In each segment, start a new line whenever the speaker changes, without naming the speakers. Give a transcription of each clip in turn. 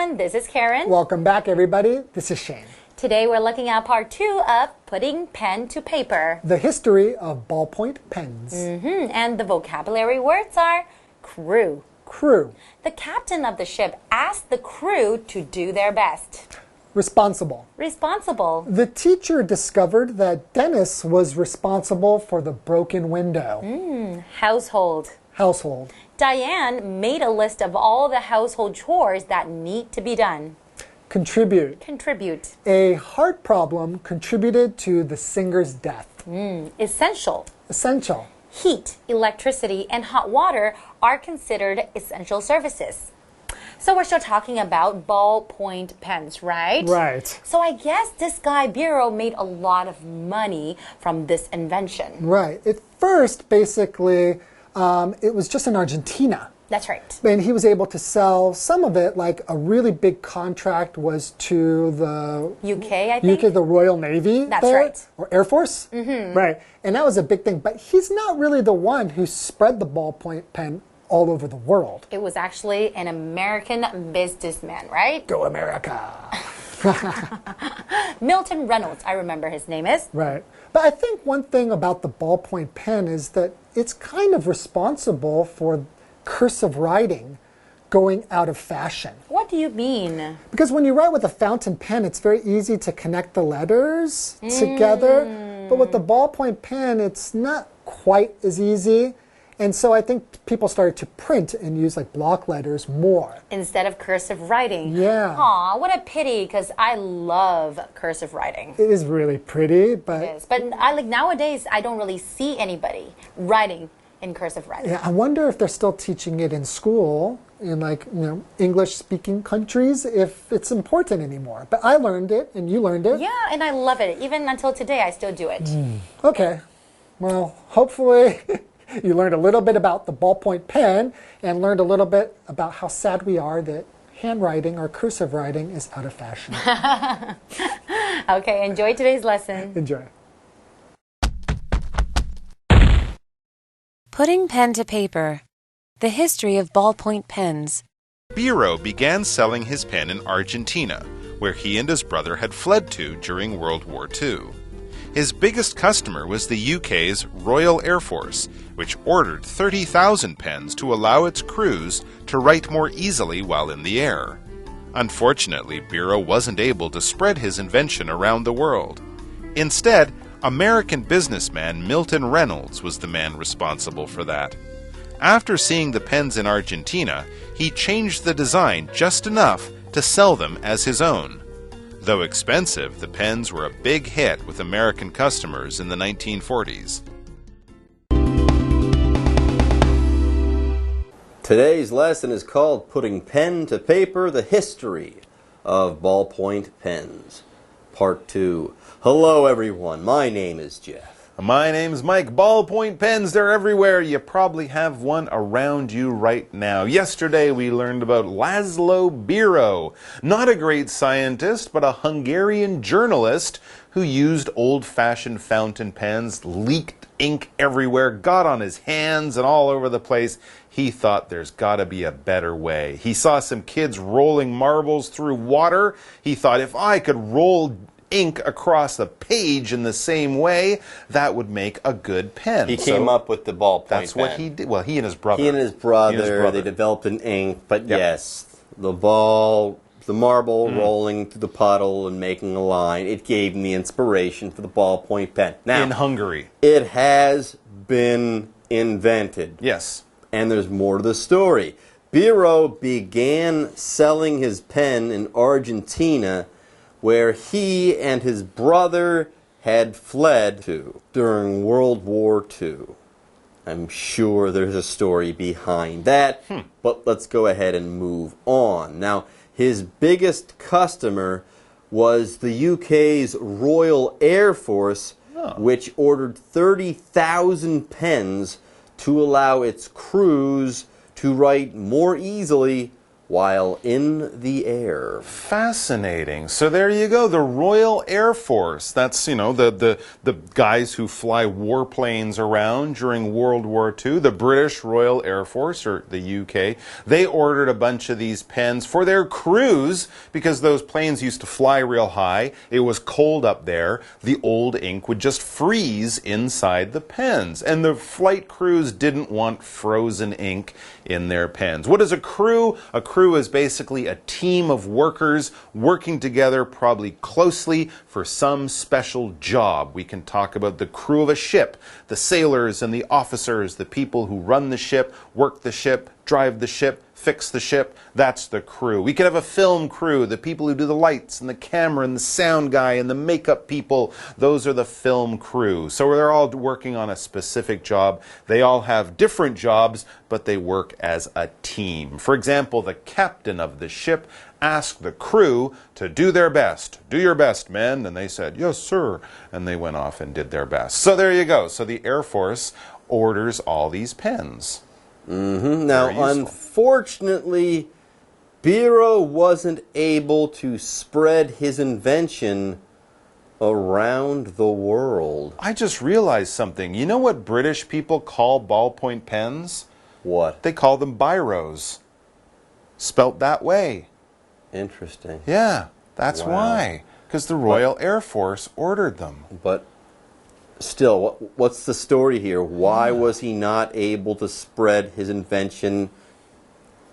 everyone, this is Karen.
Welcome back, everybody. This is Shane.
Today we're looking at part 2 of putting pen to paper.
The history of ballpoint pens.
And the vocabulary words are crew.
Crew.
The captain of the ship asked the crew to do their best.
Responsible.
Responsible.
The teacher discovered that Dennis was responsible for the broken window.
Household.
Household.
Diane made a list of all the household chores that need to be done.
Contribute.
Contribute.
A heart problem contributed to the singer's death.
Essential.
Essential.
Heat, electricity, and hot water are considered essential services. So we're still talking about ballpoint pens, right?
Right.
So I guess this guy, Biro, made a lot of money from this invention.
Right. At first, basically, it was just in Argentina.
That's right.
And he was able to sell some of it, like a really big contract was to the
UK, I think?
UK, the Royal Navy.
That's
there,
right.
Or Air Force. Right. And that was a big thing. But he's not really the one who spread the ballpoint pen all over the world.
It was actually an American businessman, right?
Go America.
Milton Reynolds, I remember his name is.
Right. But I think one thing about the ballpoint pen is that it's kind of responsible for cursive writing going out of fashion.
What do you mean?
Because when you write with a fountain pen, it's very easy to connect the letters together. But with the ballpoint pen, it's not quite as easy. And so I think people started to print and use like block letters more.
Instead of cursive writing.
Yeah.
Aw, what a pity, because I love cursive writing.
It is really pretty, but...
It is. But nowadays, I don't really see anybody writing in cursive writing.
Yeah, I wonder if they're still teaching it in school in English-speaking countries, if it's important anymore. But I learned it, and you learned it.
Yeah, and I love it. Even until today, I still do it.
Okay. Well, hopefully you learned a little bit about the ballpoint pen and learned a little bit about how sad we are that handwriting or cursive writing is out of fashion.
Okay, enjoy today's lesson.
Enjoy.
Putting pen to paper. The history of ballpoint pens.
Biro began selling his pen in Argentina, where he and his brother had fled to during World War II. His biggest customer was the UK's Royal Air Force, which ordered 30,000 pens to allow its crews to write more easily while in the air. Unfortunately, Biro wasn't able to spread his invention around the world. Instead, American businessman Milton Reynolds was the man responsible for that. After seeing the pens in Argentina, he changed the design just enough to sell them as his own. Though expensive, the pens were a big hit with American customers in the 1940s.
Today's lesson is called Putting Pen to Paper, the History of Ballpoint Pens. Part 2. Hello everyone, my name is Jeff.
My name's Mike. Ballpoint pens, they're everywhere. You probably have one around you right now. Yesterday we learned about Laszlo Biro. Not a great scientist, but a Hungarian journalist who used old-fashioned fountain pens, leaked ink everywhere, got on his hands and all over the place. He thought there's got to be a better way. He saw some kids rolling marbles through water. He thought, if I could roll ink across a page in the same way, that would make a good pen.
He came up with the ballpoint
That's
pen.
what he did. Well, he and his brother.
He and his brother, they developed an ink, but yes, the marble rolling through the puddle and making a line, it gave him the inspiration for the ballpoint pen. Now,
in Hungary.
It has been invented.
Yes.
And there's more to the story. Biro began selling his pen in Argentina, where he and his brother had fled to during World War II. I'm sure there's a story behind that, but let's go ahead and move on. Now, his biggest customer was the UK's Royal Air Force, which ordered 30,000 pens to allow its crews to write more easily while in the air.
Fascinating. So there you go, the Royal Air Force. That's, the guys who fly warplanes around during World War II. The British Royal Air Force, or the UK, they ordered a bunch of these pens for their crews because those planes used to fly real high. It was cold up there. The old ink would just freeze inside the pens. And the flight crews didn't want frozen ink in their pens. What is a crew? A crew is basically a team of workers working together, probably closely, for some special job. We can talk about the crew of a ship, the sailors and the officers, the people who run the ship, work the ship, drive the ship, fix the ship. That's the crew. We could have a film crew, the people who do the lights and the camera and the sound guy and the makeup people. Those are the film crew. So they're all working on a specific job. They all have different jobs, but they work as a team. For example, the captain of the ship asked the crew to do their best. Do your best, men. And they said, yes, sir. And they went off and did their best. So there you go. So the Air Force orders all these pens.
Now, unfortunately, Biro wasn't able to spread his invention around the world.
I just realized something. You know what British people call ballpoint pens?
What?
They call them biros. Spelt that way.
Interesting.
Yeah, that's
Wow.
why. Because the Royal Air Force ordered them.
But still, what's the story here? Why was he not able to spread his invention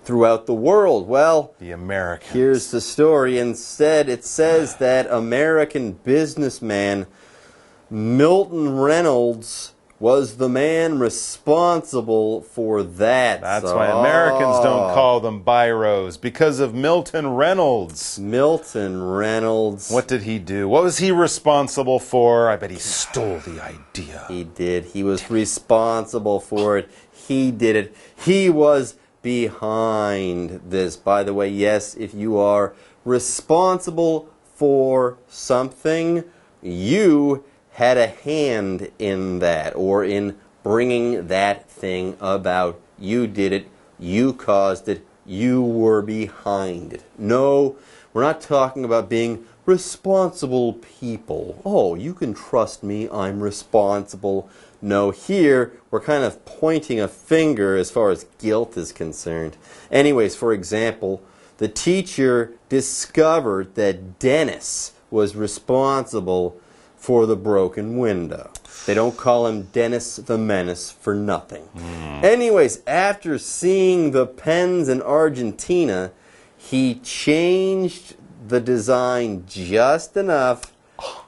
throughout the world? Well,
The Americans.
here's the story. Instead, it says that American businessman Milton Reynolds was the man responsible for that.
That's why Americans don't call them biros, because of Milton Reynolds.
Milton Reynolds.
What did he do? What was he responsible for? I bet he stole the idea.
He did. He was responsible for it. He did it. He was behind this. By the way, yes, if you are responsible for something, you had a hand in that, or in bringing that thing about. You did it. You caused it. You were behind it. No, we're not talking about being responsible people. Oh, you can trust me. I'm responsible. No, here we're kind of pointing a finger as far as guilt is concerned. Anyways, for example, the teacher discovered that Dennis was responsible for the broken window. They don't call him Dennis the Menace for nothing. Anyways, after seeing the pens in Argentina, he changed the design just enough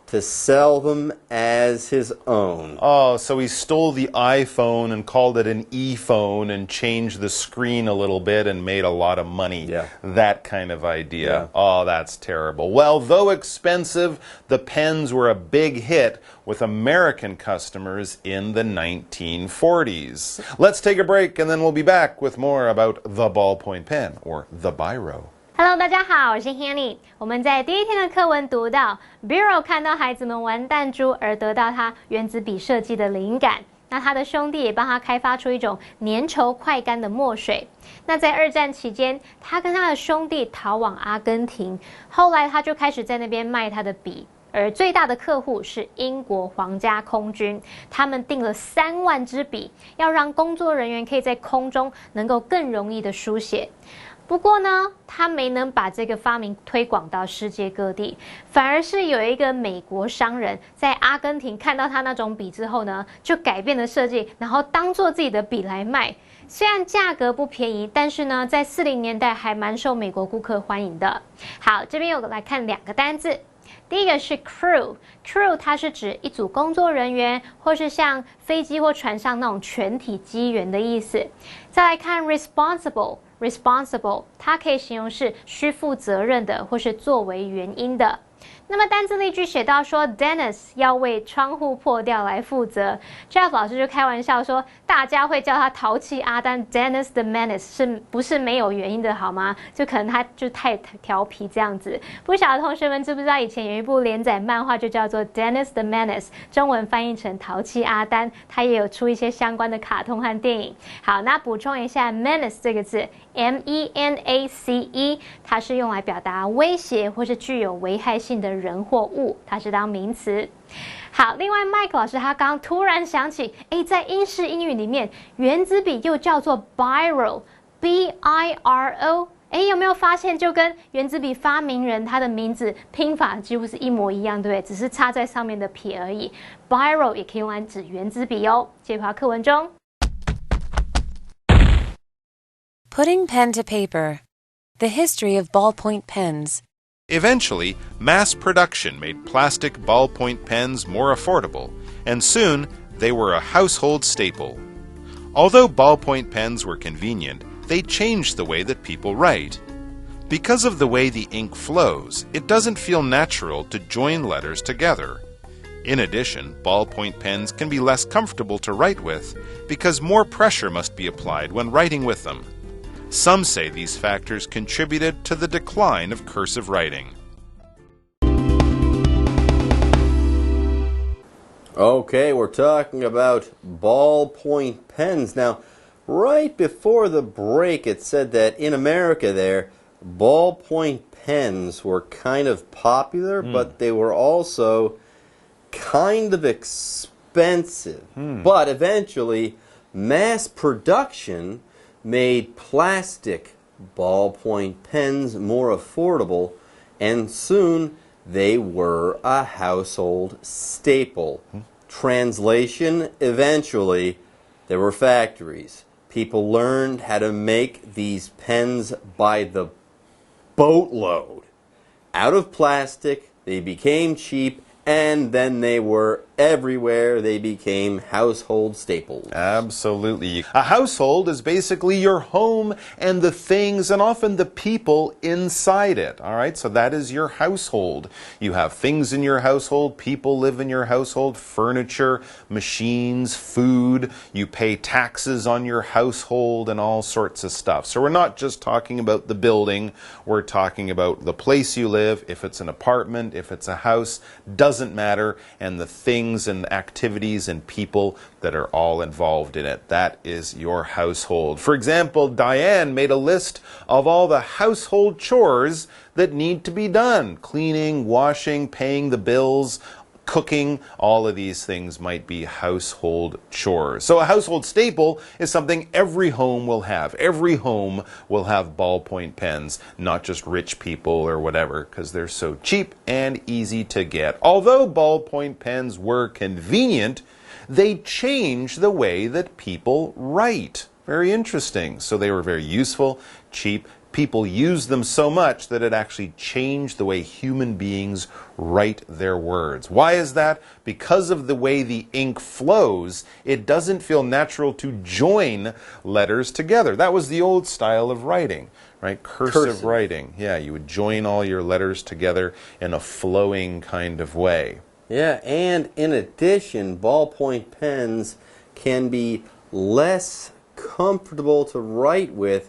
to sell them as his own.
Oh, so he stole the iPhone and called it an e-phone and changed the screen a little bit and made a lot of money.
Yeah.
That kind of idea.
Yeah.
Oh, that's terrible. Well, though expensive, the pens were a big hit with American customers in the 1940s. Let's take a break and then we'll be back with more about the ballpoint pen, or the biro.
Hello， 大家好，我是 Hanny。我们在第一天的课文读到 ，Biro 看到孩子们玩弹珠而得到他原子笔设计的灵感。那他的兄弟也帮他开发出一种粘稠快干的墨水。那在二战期间，他跟他的兄弟逃往阿根廷，后来他就开始在那边卖他的笔。而最大的客户是英国皇家空军，他们订了3万支笔，要让工作人员可以在空中能够更容易的书写。不过呢，他没能把这个发明推广到世界各地，反而是有一个美国商人在阿根廷看到他那种笔之后呢，就改变了设计，然后当做自己的笔来卖。虽然价格不便宜，但是呢，在40年代还蛮受美国顾客欢迎的。好，这边有来看2个单字。第一个是 crew， 它是指一组工作人员，或是像飞机或船上那种全体机员的意思。再来看 responsible， 它可以形容是需负责任的，或是作为原因的。那么单字例句写到说 Dennis 要为窗户破掉来负责 ，Jeff 老师就开玩笑说，大家会叫他淘气阿丹 Dennis the Menace 是不是没有原因的好吗？就可能他就太调皮这样子。不晓得同学们知不知道以前有一部连载漫画就叫做 Dennis the Menace， 中文翻译成淘气阿丹，他也有出一些相关的卡通和电影。好，那补充一下 Menace 这个字 ，M-E-N-A-C-E， 它是用来表达威胁或是具有危害性的人或物，它是当名词。好，另外 Mike 老师他刚突然想起，在英式英语里面，原子笔又叫做 Biro，B-I-R-O。有没有发现，就跟原子笔发明人他的名字拼法几乎是一模一样，对不对？只是插在上面的撇而已。Biro 也可以用来指原子笔哦。接回到课文中。
Putting pen to paper. The history of ballpoint pens.
Eventually, mass production made plastic ballpoint pens more affordable, and soon they were a household staple. Although ballpoint pens were convenient, they changed the way that people write. Because of the way the ink flows, it doesn't feel natural to join letters together. In addition, ballpoint pens can be less comfortable to write with because more pressure must be applied when writing with them. Some say these factors contributed to the decline of cursive writing.
Okay, we're talking about ballpoint pens. Now, right before the break, it said that in America there, ballpoint pens were kind of popular, but they were also kind of expensive. But eventually, mass production made plastic ballpoint pens more affordable, and soon they were a household staple. Translation, eventually, there were factories. People learned how to make these pens by the boatload. Out of plastic, they became cheap, and then they were everywhere. They became household staples.
Absolutely. A household is basically your home and the things and often the people inside it. All right, so that is your household. You have things in your household, people live in your household, furniture, machines, food. You pay taxes on your household and all sorts of stuff. So we're not just talking about the building, we're talking about the place you live, if it's an apartment, if it's a house, doesn't matter, and the things and activities and people that are all involved in it. That is your household. For example, Diane made a list of all the household chores that need to be done. Cleaning, washing, paying the bills, cooking, all of these things might be household chores. So a household staple is something every home will have. Every home will have ballpoint pens, not just rich people or whatever, because they're so cheap and easy to get. Although ballpoint pens were convenient, they changed the way that people write. Very interesting. So they were very useful, cheap. People used them so much that it actually changed the way human beings write their words. Why is that? Because of the way the ink flows, it doesn't feel natural to join letters together. That was the old style of writing, right? Cursive writing. Yeah, you would join all your letters together in a flowing kind of way.
Yeah, and in addition, ballpoint pens can be less comfortable to write with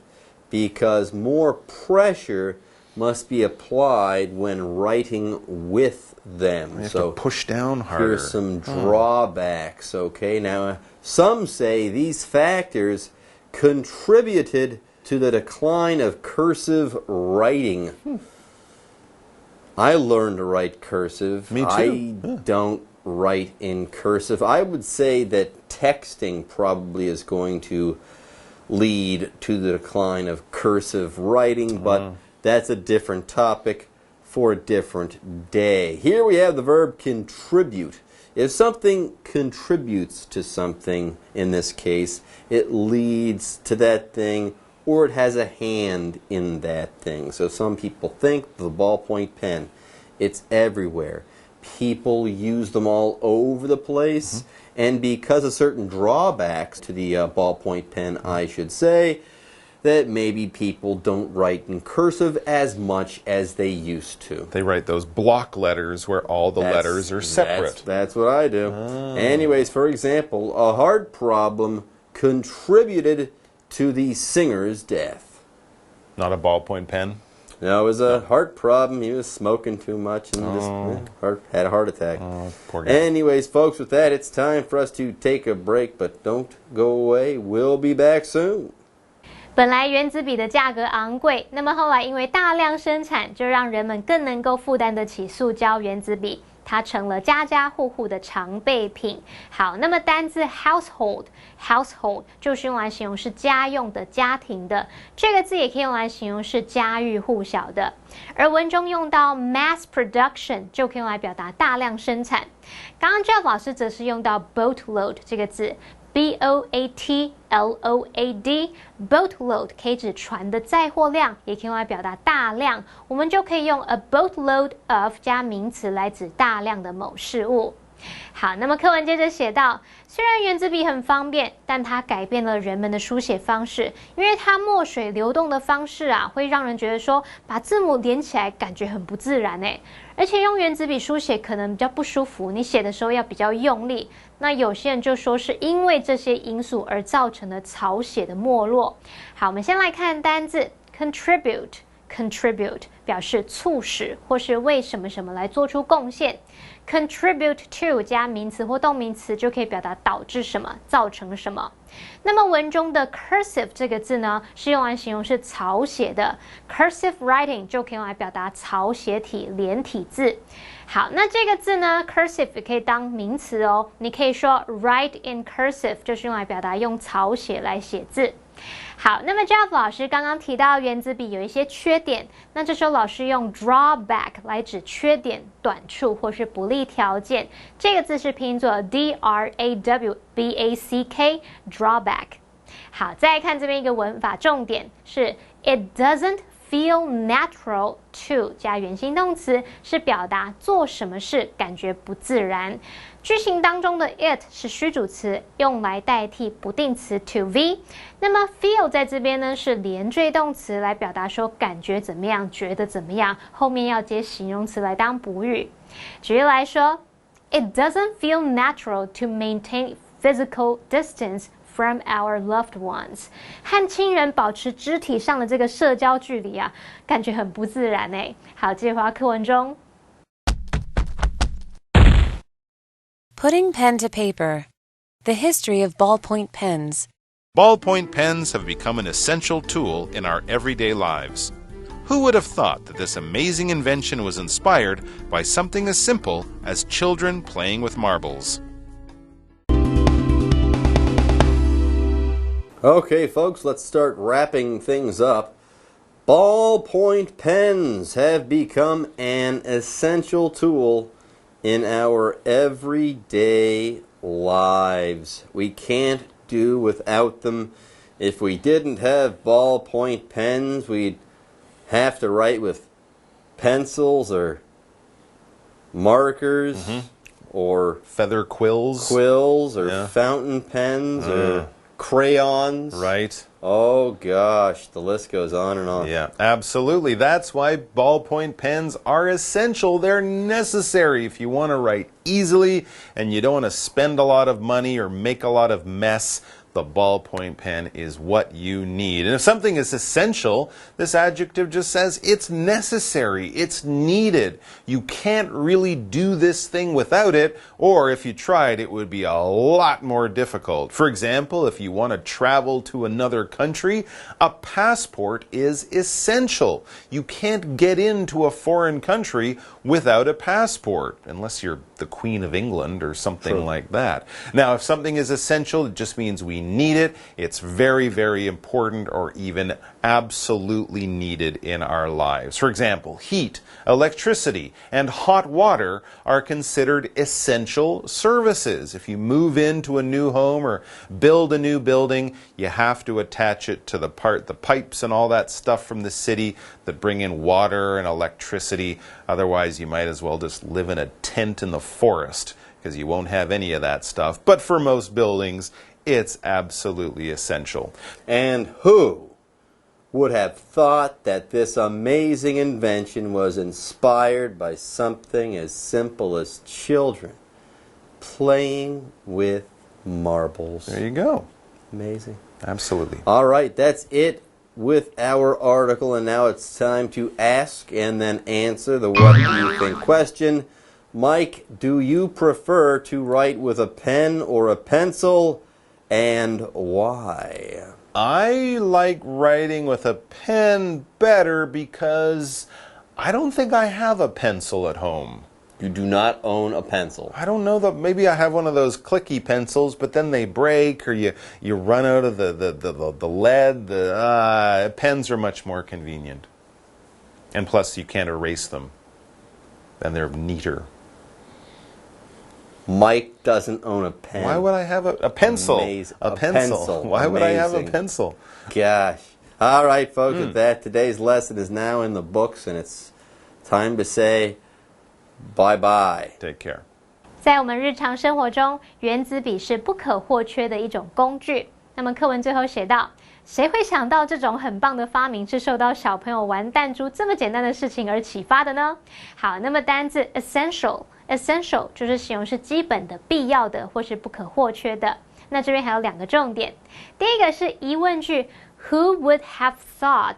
because more pressure must be applied when writing with them.
You have to push down harder.
Here's some drawbacks, okay? Now, some say these factors contributed to the decline of cursive writing. I learned to write cursive.
Me too.
I don't write in cursive. I would say that texting probably is going to lead to the decline of cursive writing, but that's a different topic for a different day. Here we have the verb contribute. If something contributes to something, in this case, it leads to that thing or it has a hand in that thing. So some people think the ballpoint pen, it's everywhere. People use them all over the place. And because of certain drawbacks to the ballpoint pen, I should say, that maybe people don't write in cursive as much as they used to.
They write those block letters where all the letters are separate.
That's what I do. Anyways, for example, a heart problem contributed to the singer's death.
Not a ballpoint pen?
No, it was a heart problem. He was smoking too much and just had a heart attack.
Oh, poor guy.
Anyways, folks, with that, it's time for us to take a break, but don't go away. We'll be back soon.
本来原子笔的价格昂贵，那么后来因为大量生产，就让人们更能够负担得起塑胶原子笔，它成了家家户户的常备品。好，那么单字 household 就是用来形容是家用的、家庭的，这个字也可以用来形容是家喻户晓的。而文中用到 mass production 就可以用来表达大量生产。刚刚 Jeff 老师则是用到 boatload 这个字。boatload boatload 可以指船的载货量，也可以用来表达大量。我们就可以用 a boatload of 加名词来指大量的某事物。好，那么课文接着写到，虽然原子笔很方便，但它改变了人们的书写方式，因为它墨水流动的方式啊，会让人觉得说把字母连起来感觉很不自然诶，而且用原子笔书写可能比较不舒服，你写的时候要比较用力。那有些人就说是因为这些因素而造成了草写的没落。好，我们先来看单字 contribute 表示促使或是为什么什么来做出贡献。contribute to 加名词或动名词就可以表达导致什么、造成什么。那么文中的 cursive 这个字呢，是用来形容是草写的 cursive writing 就可以用来表达草写体、连体字。好，那这个字呢 cursive 也可以当名词哦，你可以说 write in cursive 就是用来表达用草写来写字。好，那么 Jeff 老师刚刚提到原子笔有一些缺点，那这时候老师用 drawback 来指缺点、短处或是不利条件。这个字是拼作 drawback drawback。好，再来看这边一个文法重点是 it doesn't feel natural to 加原形动词，是表达做什么事感觉不自然。句型当中的 it 是虚主词，用来代替不定词 to be。那么 feel 在这边呢是连缀动词，来表达说感觉怎么样、觉得怎么样，后面要接形容词来当补语。举例来说 ，It doesn't feel natural to maintain physical distance from our loved ones， 和亲人保持肢体上的这个社交距离啊，感觉很不自然诶。好，接着回到课文中。
Putting pen to paper. The history of ballpoint pens.
Ballpoint pens have become an essential tool in our everyday lives. Who would have thought that this amazing invention was inspired by something as simple as children playing with marbles?
Okay, folks, let's start wrapping things up. Ballpoint pens have become an essential tool in our everyday lives. We can't do without them. If we didn't have ballpoint pens, we'd have to write with pencils or markers or
Feather quills.
or fountain pens or crayons.
Right.
Oh gosh, the list goes on and on.
Yeah, absolutely. That's why ballpoint pens are essential. They're necessary if you want to write easily and you don't want to spend a lot of money or make a lot of mess. The ballpoint pen is what you need. And if something is essential, this adjective just says it's necessary, it's needed. You can't really do this thing without it, or if you tried, it would be a lot more difficult. For example, if you want to travel to another country, a passport is essential. You can't get into a foreign country without a passport, unless you're the Queen of England or something like that. Now, if something is essential, it just means we need it. It's very, very important or even absolutely needed in our lives. For example, heat, electricity, and hot water are considered essential services. If you move into a new home or build a new building, you have to attach it to the pipes and all that stuff from the city that bring in water and electricity. Otherwise, you might as well just live in a tent in the forest because you won't have any of that stuff. But for most buildings, it's absolutely essential.
And who would have thought that this amazing invention was inspired by something as simple as children playing with marbles.
There you go.
Amazing.
Absolutely.
All right, that's it with our article, and now it's time to ask and then answer the what do you think question. Mike, do you prefer to write with a pen or a pencil, and why?
I like writing with a pen better because I don't think I have a pencil at home.
You do not own a pencil.
I don't know, maybe I have one of those clicky pencils, but then they break or you run out of the lead. Pens are much more convenient. And plus you can't erase them. And they're neater.
Mike doesn't own a pen.
Why would I have a pencil?
Amazing.
A pencil. Why would I have a pencil?
Gosh. All right, folks, with that, today's lesson is now in the books, and it's time to say bye-bye.
Take care.
在我们日常生活中，原子笔是不可或缺的一种工具。那么课文最后写道，谁会想到这种很棒的发明是受到小朋友玩弹珠这么简单的事情而启发的呢？好，那么单字 essential 就是形容是基本的、必要的或是不可或缺的。那这边还有两个重点，第一个是疑问句 Who would have thought？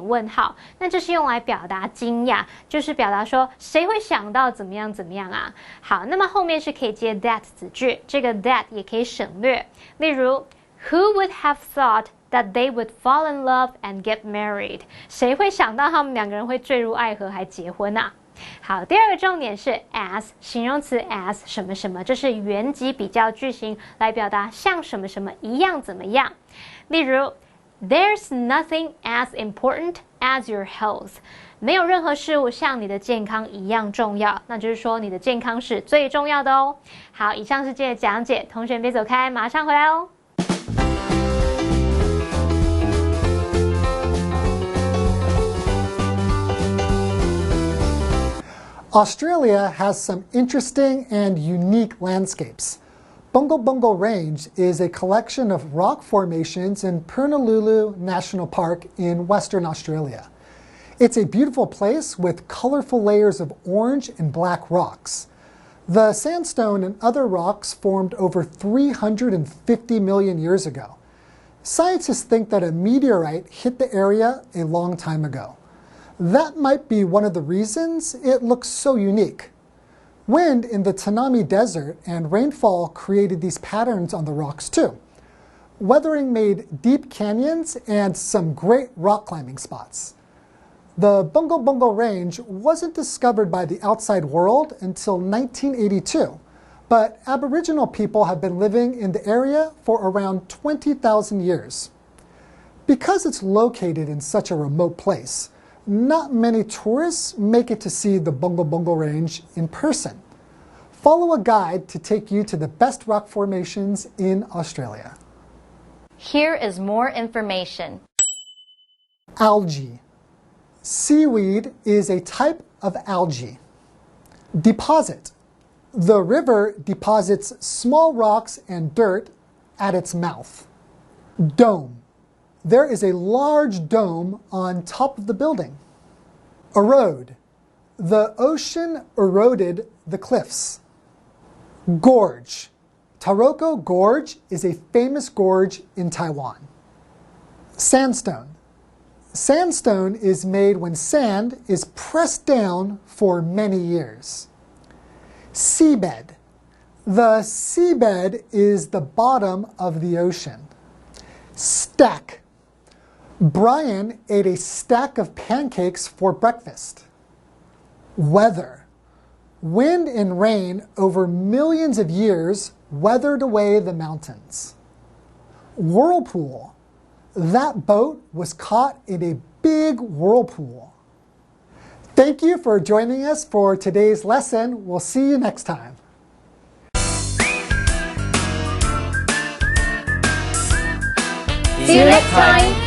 问号，那这是用来表达惊讶，就是表达说谁会想到怎么样怎么样啊。好，那么后面是可以接 that 子句，这个 that 也可以省略。例如 Who would have thought that they would fall in love and get married？ 谁会想到他们两个人会坠入爱河还结婚啊？好，第二个重点是 as 形容词 as 什么什么，这是原级比较句型，来表达像什么什么一样怎么样。例如There's nothing as important as your health. 没有任何事物像你的健康一样重要，那就是说你的健康是最重要的哦。好，以上是今天的讲解，同学别走开，马上回来哦。
Australia has some interesting and unique landscapes. Bungo Bungo Range is a collection of rock formations in Purnululu National Park in Western Australia. It's a beautiful place with colorful layers of orange and black rocks. The sandstone and other rocks formed over 350 million years ago. Scientists think that a meteorite hit the area a long time ago. That might be one of the reasons it looks so unique. Wind in the Tanami Desert and rainfall created these patterns on the rocks too. Weathering made deep canyons and some great rock climbing spots. The Bungo Bungo Range wasn't discovered by the outside world until 1982, but Aboriginal people have been living in the area for around 20,000 years. Because it's located in such a remote place, not many tourists make it to see the Bungo Bungo Range in person. Follow a guide to take you to the best rock formations in Australia.
Here is more information.
Algae. Seaweed is a type of algae. Deposit. The river deposits small rocks and dirt at its mouth. Dome. There is a large dome on top of the building. Erode. The ocean eroded the cliffs. Gorge. Taroko Gorge is a famous gorge in Taiwan. Sandstone. Sandstone is made when sand is pressed down for many years. Seabed. The seabed is the bottom of the ocean. Stack. Brian ate a stack of pancakes for breakfast. Weather. Wind and rain over millions of years weathered away the mountains. Whirlpool. That boat was caught in a big whirlpool. Thank you for joining us for today's lesson. We'll see you next time.
See you next time.